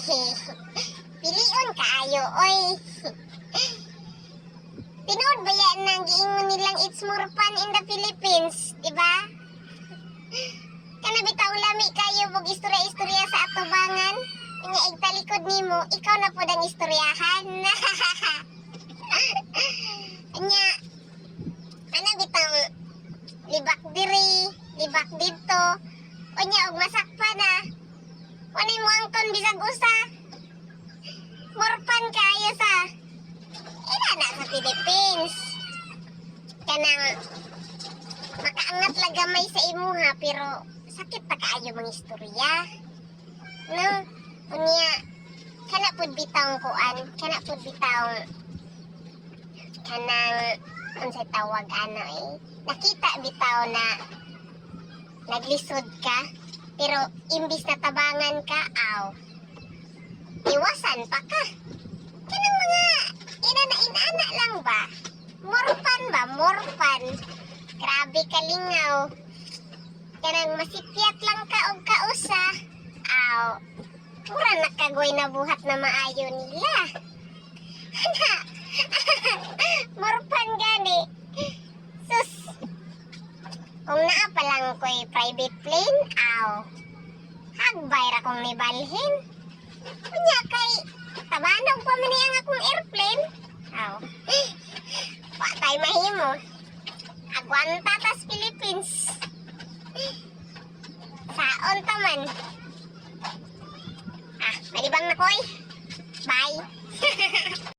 Pilion kaayo, oy. Tinood ba yan nang giingon nilang it's more fun in the Philippines, di ba? Kana bitaw lami kayo bug istorya-istorya sa atubangan. Nya igtalikod nimo, ikaw na pud ang istoryahan. Nya ana bitaw libak diri, libak dito. Unya og masakpa na. Wanay mo angkon bisag usa. More fun kayo sa ina na sa Philippines. Kanang makaangat lagamay sa imuha pero sakit pa kaayo mga istorya. No? Unya kana pud bitaw kuan, kana pud bitaw kanang unsay tawag ana nakita bitaw na naglisod ka pero imbis na tabangan ka iwasan pa ka. Kanang mga inana lang ba? Morpan ba? Morpan. Grabe kalingaw. Kanang masipyat lang ka og kausa. Pura nakagoy na buhat na maayo nila. Hana. Morpan gani. Sus. Kung naa pa lang ko'y private plane, hagbay ra kong nibalhin. Kunya kay tabanog pa man ang akong airplane. Patay mahimo. Agwanta tas Philippines. Saon ta man. Malibang na ko'y. Bye.